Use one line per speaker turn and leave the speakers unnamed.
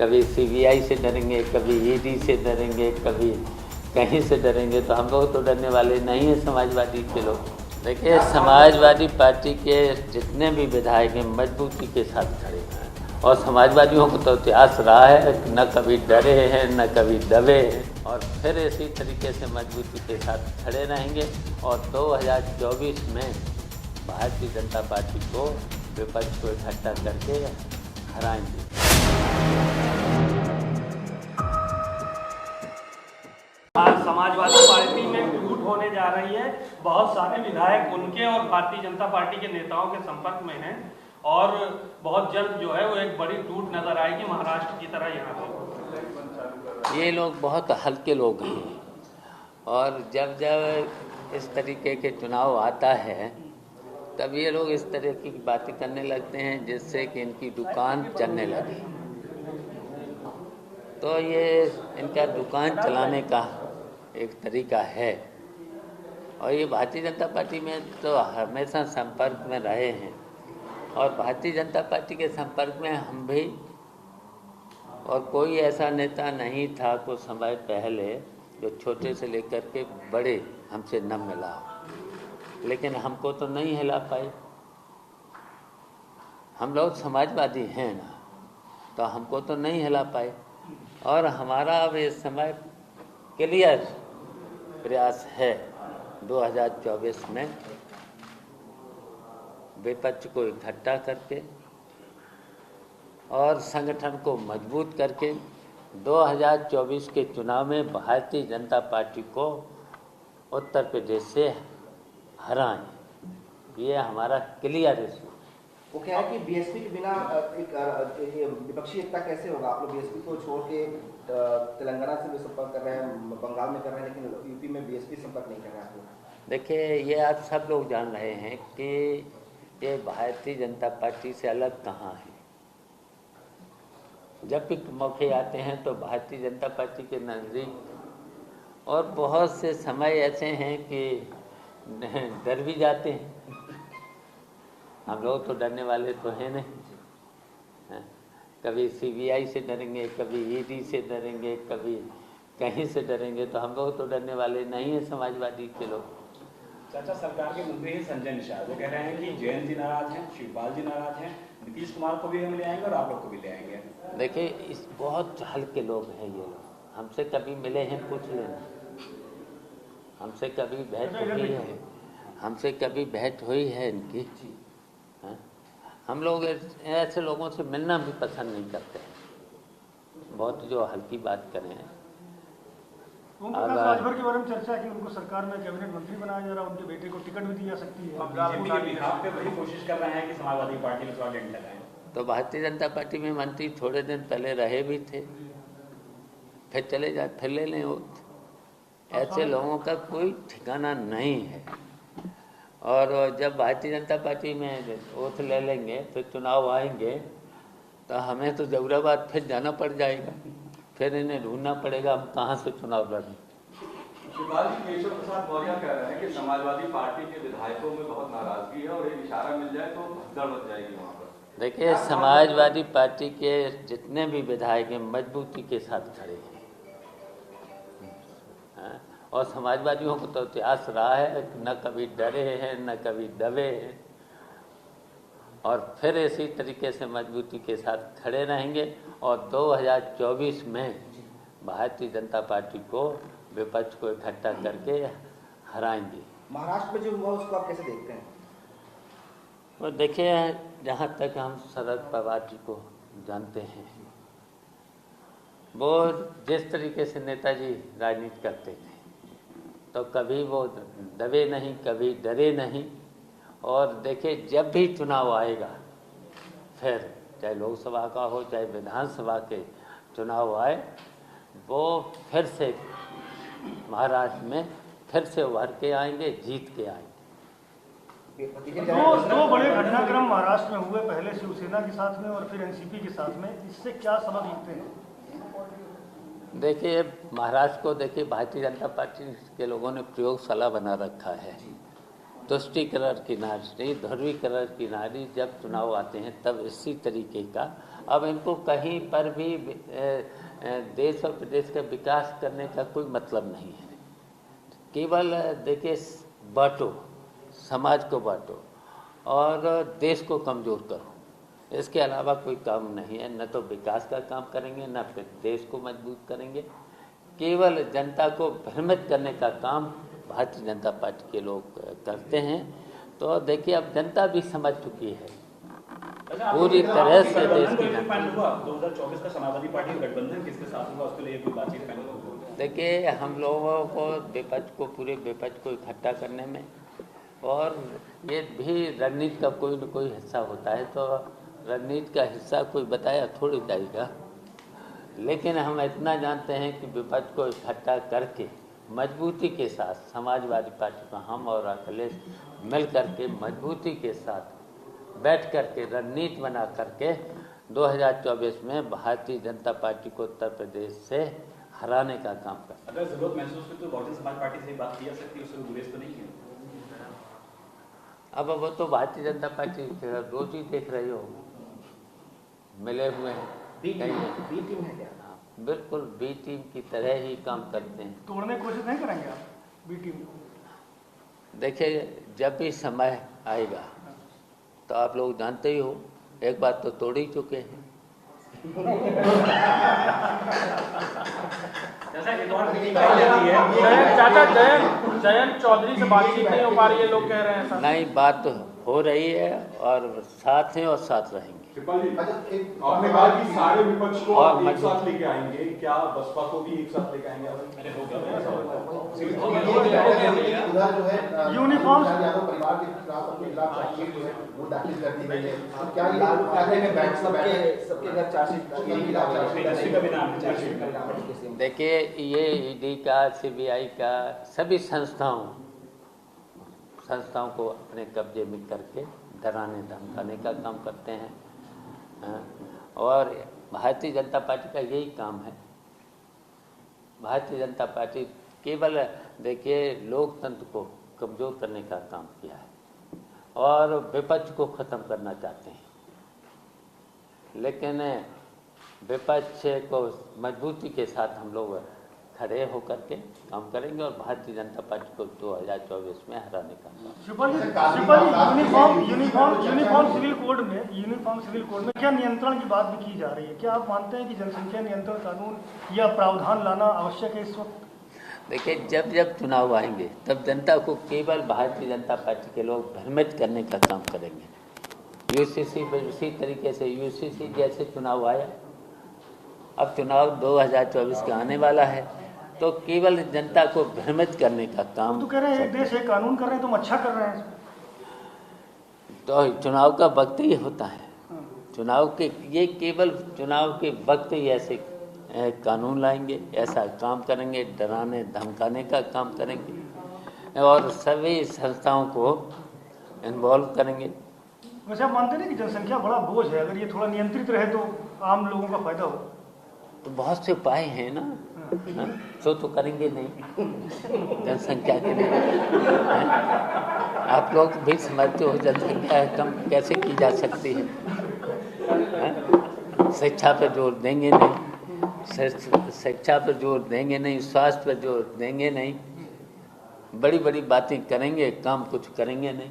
कभी सीबीआई से डरेंगे, कभी ईडी से डरेंगे, कभी कहीं से डरेंगे, तो हम लोग तो डरने वाले नहीं हैं समाजवादी के लोग। देखिए, समाजवादी पार्टी के जितने भी विधायक हैं मजबूती के साथ खड़े हैं, और समाजवादियों को तो इतिहास रहा है न कभी डरे हैं न कभी दबे हैं, और फिर इसी तरीके से मजबूती के साथ खड़े रहेंगे और 2024 में भारतीय जनता पार्टी को विपक्ष को इकट्ठा करके हराएंगे।
समाजवादी पार्टी में टूट होने जा रही है। बहुत सारे विधायक उनके और भारतीय जनता पार्टी के नेताओं के संपर्क में हैं और बहुत जल्द जो है वो एक बड़ी टूट नजर आएगी महाराष्ट्र की तरह यहाँ पे।
ये लोग बहुत हल्के लोग हैं, और जब जब इस तरीके के चुनाव आता है तब ये लोग इस तरह की बातें करने लगते हैं जिससे कि इनकी दुकान चलने लगे। तो ये इनका दुकान चलाने का एक तरीका है, और ये भारतीय जनता पार्टी में तो हमेशा संपर्क में रहे हैं, और भारतीय जनता पार्टी के संपर्क में हम भी, और कोई ऐसा नेता नहीं था कुछ समय पहले जो छोटे से लेकर के बड़े हमसे न मिला, लेकिन हमको तो नहीं हिला पाए। हम लोग समाजवादी हैं ना, तो हमको तो नहीं हिला पाए, और हमारा अब इस समय क्लियर प्रयास है 2024 में विपक्ष को इकट्ठा करके और संगठन को मजबूत करके 2024 के चुनाव में भारतीय जनता पार्टी को उत्तर प्रदेश से हराएं। ये हमारा क्लियर है।
वो क्या है कि बीएसपी के बिना एक विपक्षी एकता कैसे होगा? आप लोग बीएसपी को छोड़ के तेलंगाना से भी संपर्क कर रहे हैं, बंगाल में कर रहे हैं, लेकिन यूपी में बीएसपी संपर्क नहीं कर रहे हैं।
देखिए, ये आप सब लोग जान रहे हैं कि ये भारतीय जनता पार्टी से अलग कहाँ है। जब भी मौके आते हैं तो भारतीय जनता पार्टी के नज़दीक, और बहुत से समय ऐसे हैं कि डर भी जाते हैं। हम लोग तो डरने वाले तो हैं नहीं। कभी सीबीआई से डरेंगे, कभी ईडी से डरेंगे, कभी कहीं से डरेंगे, तो हम लोग तो डरने वाले नहीं हैं समाजवादी के लोग।
चाचा, सरकार के मंत्री हैं संजय निषाद, वो कह रहे हैं कि जयंत जी नाराज हैं, शिवपाल जी नाराज हैं, नीतीश कुमार को भी हम ले आएंगे और आप लोग को भी ले आएंगे।
देखिए, इस बहुत हल्के लोग हैं ये लोग। हमसे कभी मिले हैं, पूछ लेना। हमसे कभी भेंट हुई है, हमसे कभी भेंट हुई है इनकी। हम लोग ऐसे लोगों से मिलना भी पसंद नहीं करते, बहुत जो हल्की बात करें।
राजभर के बारे में चर्चा है कि उनको सरकार में कैबिनेट मंत्री बनाया जा रहा है, उनके बेटे को टिकट भी दी जा सकती है।
बीजेपी के बिहार पे वही कोशिश कर रहे हैं कि समाजवादी पार्टी में थोड़ा डेंट लगाएं।
तो भारतीय जनता पार्टी में मंत्री थोड़े दिन पहले रहे भी थे, फिर चले जाए, फिर ले लें ओथ। ऐसे लोगों का कोई ठिकाना नहीं है, और जब भारतीय जनता पार्टी में ओथ ले लेंगे फिर चुनाव आएंगे तो हमें तो जौहराबाद फिर जाना पड़ जाएगा, फिर इन्हें ढूंढना पड़ेगा हम कहाँ से चुनाव लड़ें।
शिवपाल जी, केशव प्रसाद मौर्य कह रहे हैं कि समाजवादी पार्टी के विधायकों में बहुत नाराजगी है और एक इशारा मिल जाए तो भगदड़ मच जाएगी वहाँ पर।
देखिए, समाजवादी पार्टी के जितने भी विधायक हैं मजबूती के साथ खड़े हैं, और समाजवादियों को तो इतिहास रहा है न कभी डरे हैं न कभी दबे हैं, और फिर इसी तरीके से मजबूती के साथ खड़े रहेंगे और 2024 में भारतीय जनता पार्टी को विपक्ष को इकट्ठा करके हराएंगे।
महाराष्ट्र में जो हुआ उसको आप कैसे देखते हैं?
और देखिए, जहाँ तक हम शरद पवार जी को जानते हैं, वो जिस तरीके से नेताजी राजनीति करते थे तो कभी वो दबे नहीं, कभी डरे नहीं। और देखिए, जब भी चुनाव आएगा, फिर चाहे लोकसभा का हो चाहे विधानसभा के चुनाव आए, वो फिर से महाराष्ट्र में फिर से उभर के आएंगे, जीत के आएंगे।
दो बड़े घटनाक्रम महाराष्ट्र में हुए, पहले शिवसेना के साथ में और फिर एनसीपी के साथ में, इससे क्या सबक लिखते हैं?
देखिए, महाराष्ट्र को देखिए, भारतीय जनता पार्टी के लोगों ने प्रयोगशाला बना रखा है। तुष्टीकरण की नारी, ध्रुवीकरण की नारी, जब चुनाव आते हैं तब इसी तरीके का अब इनको कहीं पर भी देश और प्रदेश का विकास करने का कोई मतलब नहीं है। केवल देखिए बांटो, समाज को बांटो और देश को कमज़ोर करो, इसके अलावा कोई काम नहीं है। न तो विकास का काम करेंगे, न फिर देश को मजबूत करेंगे। केवल जनता को भ्रमित करने का काम भारतीय जनता पार्टी के लोग करते हैं। तो देखिए अब जनता भी समझ चुकी है पूरी तरह से देश की जनता।
2024 का समाजवादी पार्टी का गठबंधन किसके साथ होगा, उसके लिए कोई बातचीत फाइनल होगी?
देखिए हम लोगों को विपक्ष को, पूरे विपक्ष को इकट्ठा करने में, और ये भी रणनीति का कोई न कोई हिस्सा होता है, तो रणनीति का हिस्सा कोई बताया थोड़ी जाएगा। लेकिन हम इतना जानते हैं कि विपक्ष को इकट्ठा करके मजबूती के साथ समाजवादी पार्टी को हम और अखिलेश मिल करके मजबूती के साथ बैठ करके रणनीति बना करके 2024 में भारतीय जनता पार्टी को उत्तर प्रदेश से हराने का काम कर।
अगर जरूरत महसूस हो तो बहुजन समाज पार्टी से बात की जा सकती है, उसमें गुरेज तो नहीं है।
अब वो तो भारतीय जनता पार्टी रोज ही देख रहे हो, मिले हुए हैं।
बी टीम है क्या?
बिल्कुल बी टीम की तरह ही काम करते हैं।
तोड़ने की कोशिश नहीं करेंगे आप बी टीम को?
देखिए जब भी समय आएगा तो आप लोग जानते ही हो, एक बात तो तोड़ ही चुके हैं।
चाचा जयंत चौधरी से बातचीत नहीं हो पा रही है, लोग कह रहे हैं सर।
नहीं, बात तो हो रही है और साथ हैं और साथ रहेंगे।
कृपाल जी, आपने कहा कि सारे विपक्ष को
और
एक साथ लेके आएंगे, क्या बसपा को भी एक साथ लेके आएंगे?
उधर जो है
यूनिफॉर्म
यादव परिवार के खिलाफ अपने खिलाफ चार्जशीट जो है वो दाखिल कर दी गई है। तो क्या ये लालू ठाकरे में बैठ सबके घर चार्जशीट?
देखिए ये ईडी का, सीबीआई का, सभी संस्थाओं को अपने कब्जे में करके डराने धमकाने का काम करते हैं। और भारतीय जनता पार्टी का यही काम है। भारतीय जनता पार्टी केवल देखिए लोकतंत्र को कमज़ोर करने का काम किया है और विपक्ष को ख़त्म करना चाहते हैं। लेकिन विपक्ष को मजबूती के साथ हम लोग खड़े होकर के काम करेंगे और भारतीय जनता पार्टी को 2024 में हराने का काम।
यूनिफॉर्म सिविल कोड में क्या नियंत्रण की बात भी की जा रही है? क्या आप मानते हैं कि जनसंख्या नियंत्रण कानून या प्रावधान लाना आवश्यक है इस वक्त?
देखिए जब जब चुनाव आएंगे तब जनता को केवल भारतीय जनता पार्टी के लोग भ्रमित करने का काम करेंगे। यूसीसी पर उसी तरीके से यूसीसी जैसे चुनाव आया, अब चुनाव 2024 का आने वाला है, तो केवल जनता को भ्रमित करने का काम।
तो कह रहे हैं एक देश एक कानून कर रहे हैं, तुम अच्छा कर रहे हैं।
तो चुनाव का वक्त ही होता है, ये केवल चुनाव के वक्त ही ऐसे कानून लाएंगे, ऐसा काम करेंगे, डराने धमकाने का काम करेंगे और सभी संस्थाओं को इन्वॉल्व करेंगे।
वैसे आप मानते हैं कि जनसंख्या बड़ा बोझ है, अगर ये थोड़ा नियंत्रित रहे तो आम लोगों का फायदा हो?
तो बहुत से उपाय हैं ना, तो करेंगे नहीं जनसंख्या के लिए। आप लोग भी समझते हो जनसंख्या कम कैसे की जा सकती है। शिक्षा पर जोर देंगे नहीं, शिक्षा पर जोर देंगे नहीं, स्वास्थ्य पर जोर देंगे नहीं, बड़ी बड़ी बातें करेंगे, काम कुछ करेंगे नहीं।